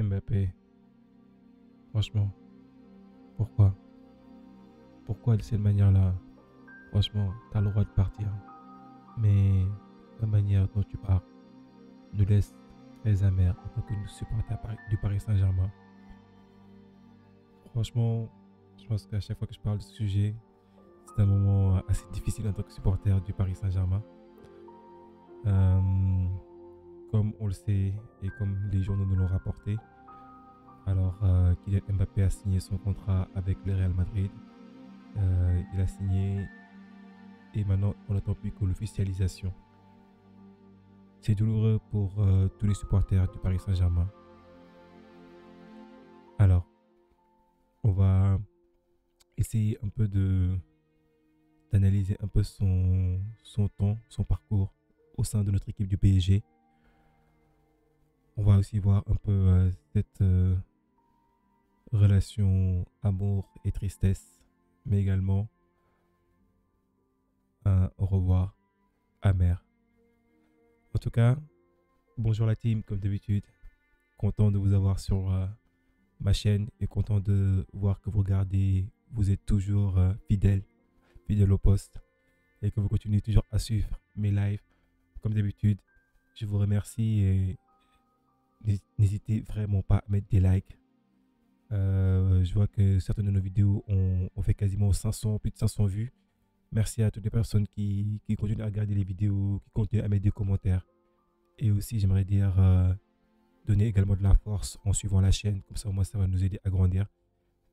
Mbappé, franchement, pourquoi? Pourquoi de cette manière-là? Franchement, t'as le droit de partir. Mais la manière dont tu pars nous laisse très amers en tant que nous supporters du Paris Saint-Germain. Franchement, je pense qu'à chaque fois que je parle de ce sujet, c'est un moment assez difficile en tant que supporter du Paris Saint-Germain. Euh, Comme on le sait et comme les journaux nous l'ont rapporté, alors Kylian Mbappé a signé son contrat avec le Real Madrid. Il a signé et maintenant on n'attend plus que l'officialisation. C'est douloureux pour tous les supporters du Paris Saint-Germain. Alors, on va essayer un peu d'analyser un peu son temps, son parcours au sein de notre équipe du PSG. On va aussi voir un peu cette relation amour et tristesse, mais également un au revoir amer. En tout cas, bonjour la team, comme d'habitude. Content de vous avoir sur ma chaîne et content de voir que vous regardez, vous êtes toujours fidèle au poste et que vous continuez toujours à suivre mes lives. Comme d'habitude, je vous remercie et n'hésitez vraiment pas à mettre des likes. Je vois que certaines de nos vidéos ont fait quasiment 500, plus de 500 vues. Merci à toutes les personnes qui continuent à regarder les vidéos, qui continuent à mettre des commentaires. Et aussi, j'aimerais dire, donner également de la force en suivant la chaîne. Comme ça, au moins, ça va nous aider à grandir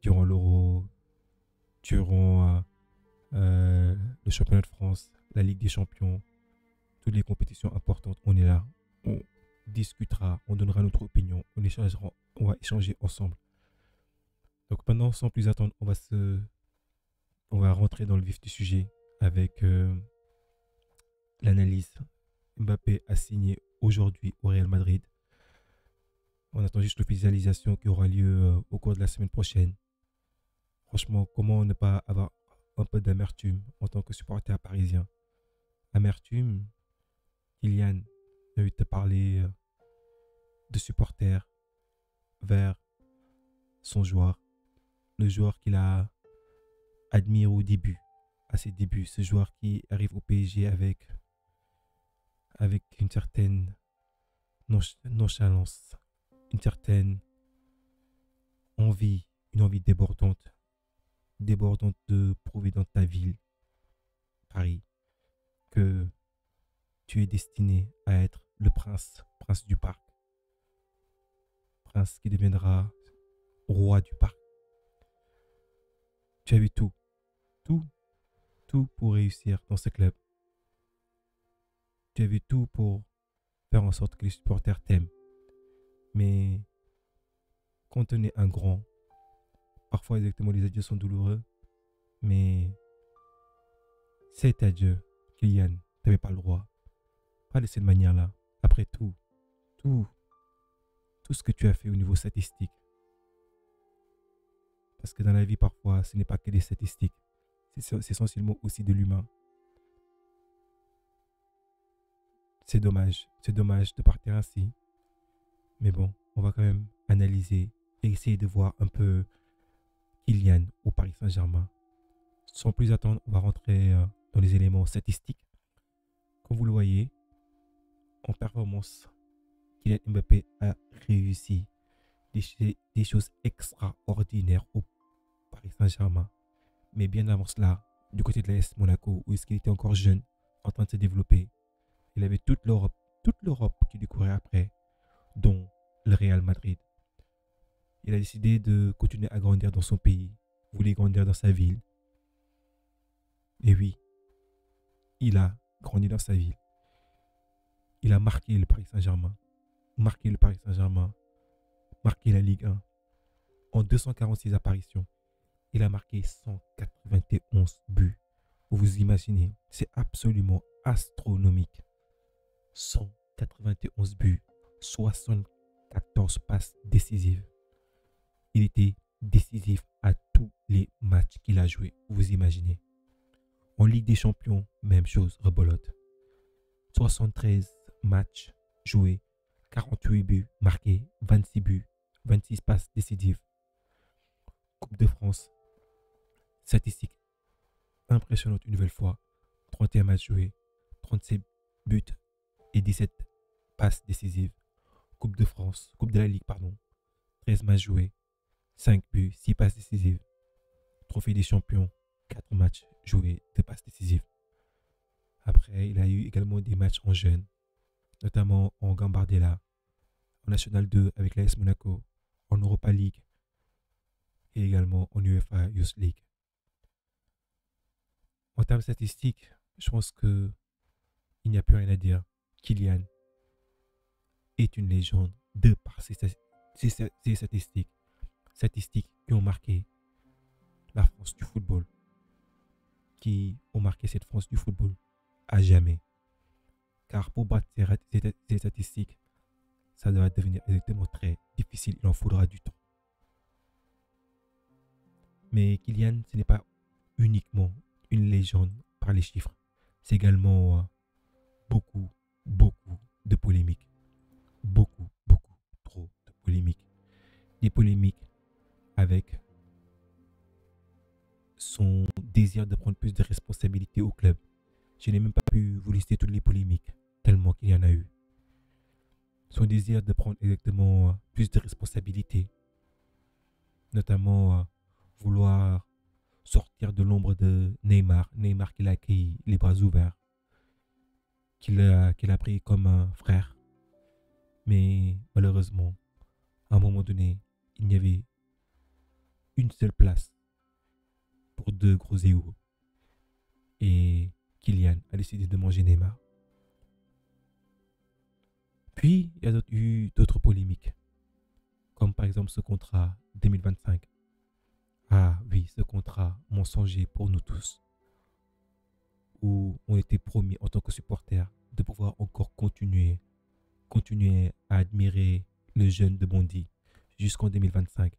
durant l'Euro, durant le championnat de France, la Ligue des Champions, toutes les compétitions importantes. On est là, on discutera, on donnera notre opinion, on va échanger ensemble. Donc maintenant, sans plus attendre, on va rentrer dans le vif du sujet avec l'analyse. Mbappé a signé aujourd'hui au Real Madrid. On attend juste l'officialisation qui aura lieu au cours de la semaine prochaine. Franchement, comment ne pas avoir un peu d'amertume en tant que supporter parisien? Amertume, Kylian a eu de te parler de supporter vers son joueur, le joueur qu'il a admiré au début, à ses débuts, ce joueur qui arrive au PSG avec une certaine nonchalance, une certaine envie, une envie débordante de prouver dans ta ville, Paris, que tu es destiné à être le prince du parc, prince qui deviendra roi du parc. Tu as vu tout, tout pour réussir dans ce club. Tu as vu tout pour faire en sorte que les supporters t'aiment. Mais quand on est un grand, parfois exactement les adieux sont douloureux, mais cet adieu, Kylian, tu n'avais pas le droit. Pas de cette manière-là. Après tout, tout ce que tu as fait au niveau statistique. Parce que dans la vie, parfois, ce n'est pas que des statistiques. C'est essentiellement aussi de l'humain. C'est dommage de partir ainsi. Mais bon, on va quand même analyser et essayer de voir un peu Kylian au Paris Saint-Germain. Sans plus attendre, on va rentrer dans les éléments statistiques. Comme vous le voyez, en performance, Kylian Mbappé a réussi des choses extraordinaires au Paris Saint-Germain. Mais bien avant cela, du côté de l'AS Monaco, où est-ce qu'il était encore jeune, en train de se développer, il avait toute l'Europe qui lui courait après, dont le Real Madrid. Il a décidé de continuer à grandir dans son pays, voulait grandir dans sa ville. Et oui, il a grandi dans sa ville. Il a marqué le Paris Saint-Germain, marqué le Paris Saint-Germain, marqué la Ligue 1. En 246 apparitions, il a marqué 191 buts. Vous imaginez, c'est absolument astronomique. 191 buts, 74 passes décisives. Il était décisif à tous les matchs qu'il a joués. Vous imaginez. En Ligue des Champions, même chose, rebolote. 73 matchs joués, 48 buts marqués, 26 buts 26 passes décisives. Coupe de France, statistique impressionnante une nouvelle fois. 31 matchs joués, 37 buts et 17 passes décisives. Coupe de France, Coupe de la Ligue, pardon. 13 matchs joués, 5 buts, 6 passes décisives. Trophée des champions, 4 matchs joués, 2 passes décisives. Après, il a eu également des matchs en jeunes, notamment en Gambardella, en National 2 avec l'AS Monaco, en Europa League et également en UEFA Youth League. En termes statistiques, je pense que il n'y a plus rien à dire. Kylian est une légende de par ses statistiques. Statistiques qui ont marqué la France du football. Qui ont marqué cette France du football à jamais. Car pour battre ces statistiques, ça doit devenir exactement très difficile. Il en faudra du temps. Mais Kylian, ce n'est pas uniquement une légende par les chiffres. C'est également beaucoup de polémiques. Beaucoup trop de polémiques. Des polémiques avec son désir de prendre plus de responsabilités au club. Je n'ai même pas pu vous lister toutes les polémiques, tellement qu'il y en a eu. Son désir de prendre exactement plus de responsabilités, notamment vouloir sortir de l'ombre de Neymar qu'il a accueilli les bras ouverts, qu'il a pris comme un frère. Mais malheureusement, à un moment donné, il n'y avait une seule place pour deux gros égos. Et Kylian a décidé de manger Neymar. Puis, il y a eu d'autres polémiques, comme par exemple ce contrat 2025. Ah oui, ce contrat mensonger pour nous tous, où on était promis en tant que supporters de pouvoir encore continuer à admirer le jeune de Bondy jusqu'en 2025.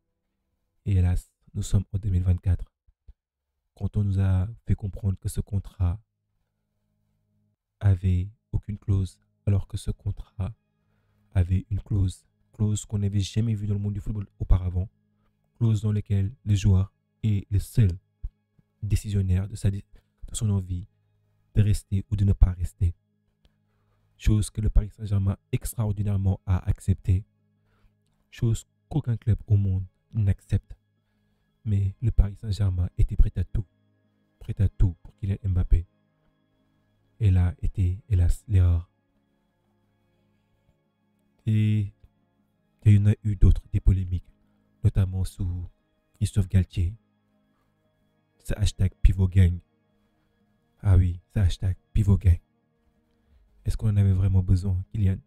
Et hélas, nous sommes en 2024. Quand on nous a fait comprendre que ce contrat avait aucune clause, alors que ce contrat avait une clause qu'on n'avait jamais vue dans le monde du football auparavant, clause dans laquelle le joueur est le seul décisionnaire de son envie de rester ou de ne pas rester. Chose que le Paris Saint-Germain extraordinairement a accepté, chose qu'aucun club au monde n'accepte. Mais le Paris Saint-Germain était prêt à tout pour Kylian Mbappé. Et là était, hélas, l'erreur. Et il y en a eu d'autres, des polémiques, notamment sous Christophe Galtier. Ce hashtag Pivot Gang. Ah oui, ce hashtag Pivot Gang. Est-ce qu'on en avait vraiment besoin, Kylian?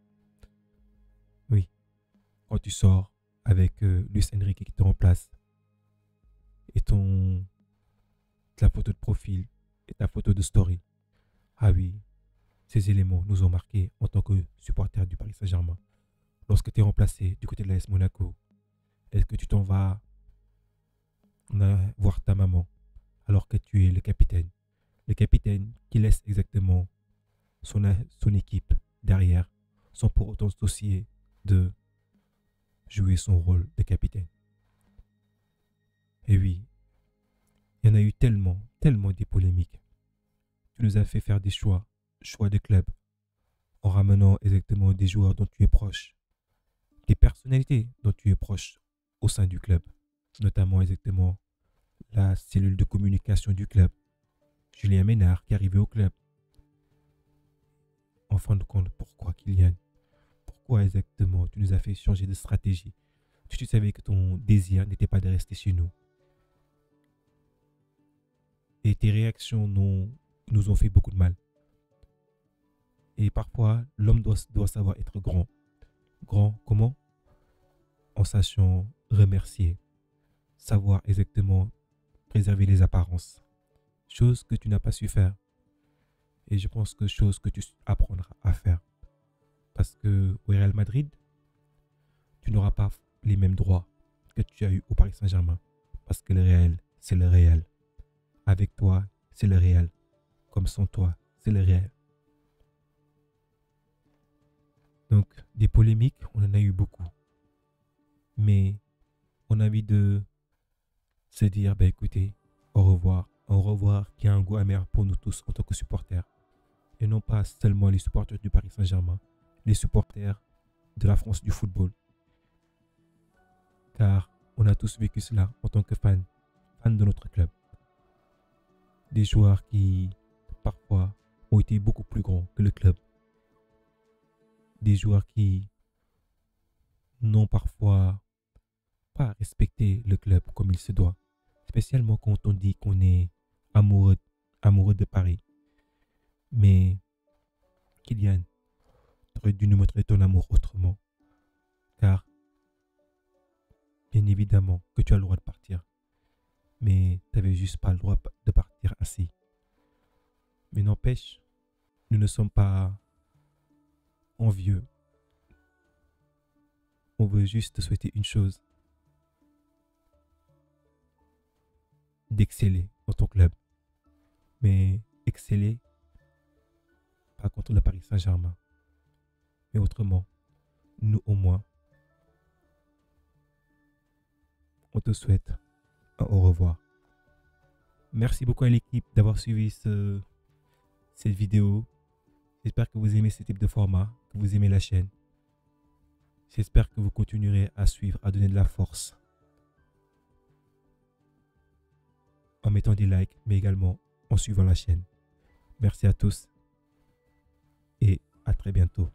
Oui. Quand tu sors avec Luis Enrique qui te remplace et ta photo de profil et ta photo de story. Ah oui, ces éléments nous ont marqués en tant que supporters du Paris Saint-Germain. Lorsque tu es remplacé du côté de l'AS Monaco, est-ce que tu t'en vas voir ta maman alors que tu es le capitaine? Le capitaine qui laisse exactement son équipe derrière sans pour autant se soucier de jouer son rôle de capitaine. Et oui, il y en a eu tellement des polémiques. Tu nous as fait faire des choix de club, en ramenant exactement des joueurs dont tu es proche, des personnalités dont tu es proche au sein du club, notamment exactement la cellule de communication du club, Julien Ménard qui est arrivé au club. En fin de compte, pourquoi Kylian? Pourquoi exactement tu nous as fait changer de stratégie? Tu savais que ton désir n'était pas de rester chez nous. Et tes réactions nous ont fait beaucoup de mal. Et parfois, l'homme doit savoir être grand. Grand comment? En sachant remercier. Savoir exactement préserver les apparences. Chose que tu n'as pas su faire. Et je pense que chose que tu apprendras à faire. Parce que au Real Madrid, tu n'auras pas les mêmes droits que tu as eu au Paris Saint-Germain. Parce que le Real, c'est le Real. Avec toi, c'est le Real. Comme sans toi, c'est le Real. Donc, des polémiques, on en a eu beaucoup. Mais on a envie de se dire, ben écoutez, au revoir qui a un goût amer pour nous tous en tant que supporters. Et non pas seulement les supporters du Paris Saint-Germain, les supporters de la France du football. Car on a tous vécu cela en tant que fans de notre club. Des joueurs qui, parfois, ont été beaucoup plus grands que le club. Des joueurs qui n'ont parfois pas respecté le club comme il se doit. Spécialement quand on dit qu'on est amoureux de Paris. Mais, Kylian, tu aurais dû nous montrer ton amour autrement. Car, bien évidemment, que tu as le droit de partir. Mais tu n'avais juste pas le droit de partir ainsi. Mais n'empêche, nous ne sommes pas envieux. On veut juste te souhaiter une chose. D'exceller dans ton club. Mais exceller, pas contre le Paris Saint-Germain. Mais autrement, nous au moins, on te souhaite un au revoir. Merci beaucoup à l'équipe d'avoir suivi cette vidéo. J'espère que vous aimez ce type de format, que vous aimez la chaîne. J'espère que vous continuerez à suivre, à donner de la force. En mettant des likes, mais également en suivant la chaîne. Merci à tous et à très bientôt.